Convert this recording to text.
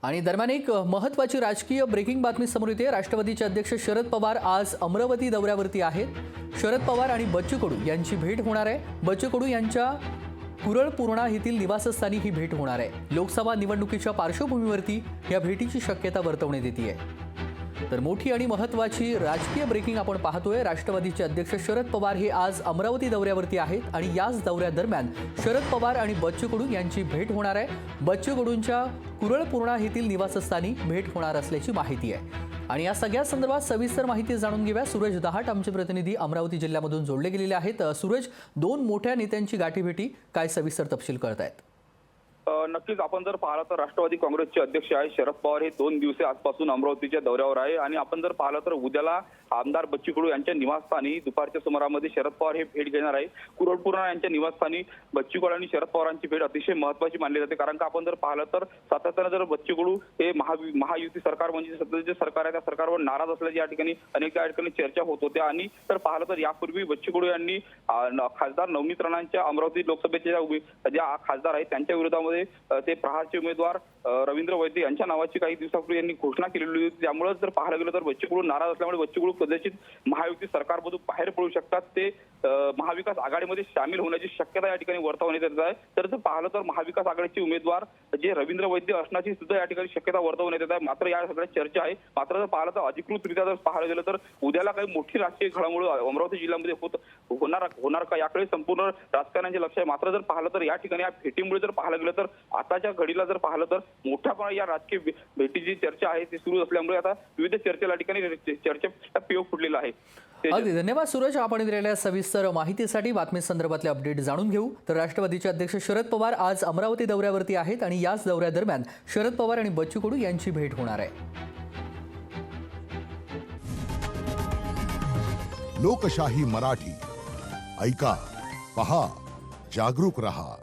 आणि दरम्यान एक महत्त्वाची राजकीय ब्रेकिंग बातमी समोर येते। राष्ट्रवादीचे अध्यक्ष शरद पवार आज अमरावती दौऱ्यावरती आहेत। शरद पवार आणि बच्चू कडू यांची भेट होणार आहे। बच्चू कडू यांच्या कुरळ पूर्णा येथील निवासस्थानी ही भेट होणार आहे। लोकसभा निवडणुकीच्या पार्श्वभूमीवरती या भेटीची शक्यता वर्तवण्यात येते आहे। तर मोठी आणि महत्त्वाची राजकीय ब्रेकिंग आपण पाहतोय। राष्ट्रवादीचे अध्यक्ष शरद पवार हे आज अमरावती दौऱ्यावरती आहेत आणि याच दौऱ्यादरम्यान शरद पवार आणि बच्चू कडू यांची भेट होणार आहे। बच्चू कडूंच्या कुरळ पूर्णा येथील निवासस्थानी भेट होणार असल्याची माहिती आहे। आणि या सगळ्या संदर्भात सविस्तर माहिती जाणून घेऊया। सूरज दहाट आमचे प्रतिनिधी अमरावती जिल्ह्यामधून जोडले गेलेले आहेत। सूरज, दोन मोठ्या नेत्यांची गाठीभेटी, काय सविस्तर तपशील कळतायत? नक्कीच आपण जर पाहिलं तर राष्ट्रवादी काँग्रेसचे अध्यक्ष आहे शरद पवार हे 2 दिवस आजपासून अमरावतीच्या दौऱ्यावर आहे। आणि आपण जर पाहिलं तर उद्याला आमदार बच्चू कडू यांच्या निवासस्थानी दुपारच्या सुमारामध्ये शरद पवार हे भेट घेणार आहे। कुरळ पूर्णा यांच्या निवासस्थानी बच्चू कडू आणि शरद पवारांची भेट अतिशय महत्त्वाची मानली जाते। कारण का आपण जर पाहिलं तर सातत्याने जर बच्चू कडू हे महायुती सरकार म्हणजे सध्याचे सरकार आहे त्या सरकारवर नाराज असल्याची या ठिकाणी अनेक ठिकाणी चर्चा होत होत्या। आणि तर पाहिलं तर यापूर्वी बच्चू कडू यांनी खासदार नवनीत राणांच्या अमरावती लोकसभेचे ज्या खासदार आहेत त्यांच्या विरोधामध्ये ते प्रहारचे उमेदवार रवींद्र वैद्य यांच्या नावाची काही दिवसापूर्वी यांनी घोषणा केलेली होती। त्यामुळे जर पाहायला गेलं तर बच्चू कडू नाराज असल्यामुळे बच्चू कडू कदाचित महायुती सरकारमधून बाहेर पडू शकतात। ते महाविकास आघाडीमध्ये सामील होण्याची शक्यता या ठिकाणी वर्तवण्यात येत आहे। तर जर पाहिलं तर महाविकास आघाडीचे उमेदवार जे रवींद्र वैद्य असण्याची सुद्धा या ठिकाणी शक्यता वर्तवण्यात येत आहे। मात्र या सगळ्या चर्चा आहे। मात्र जर पाहिलं तर अधिकृतरित्या जर पाहायला गेलं तर उद्याला काही मोठी राजकीय घडामोडी अमरावती जिल्ह्यामध्ये होणार का याकडे संपूर्ण राजकारण्यांचे लक्ष आहे। मात्र जर पाहिलं तर या ठिकाणी या भेटीमुळे जर पाहायला गेलं तर आताच्या घडीला जर पाहिलं तर मोठ्या प्रमाणात या राजकीय भेटीची चर्चा आहे ती सुरू असल्यामुळे आता विविध चर्चेला ठिकाणी चर्चेचा पेव फुटलेला आहे। अगदी धन्यवाद सूरज, आपण दिलेल्या सविस्तर माहितीसाठी। बातमी संदर्भातले अपडेट जाणून घेऊ तर राष्ट्रवादीचे अध्यक्ष शरद पवार आज अमरावती दौऱ्यावरती आहेत आणि याच दौऱ्यादरम्यान शरद पवार आणि बच्चू कडू यांची भेट होणार आहे। लोकशाही मराठी ऐका, पहा, जागरूक रहा।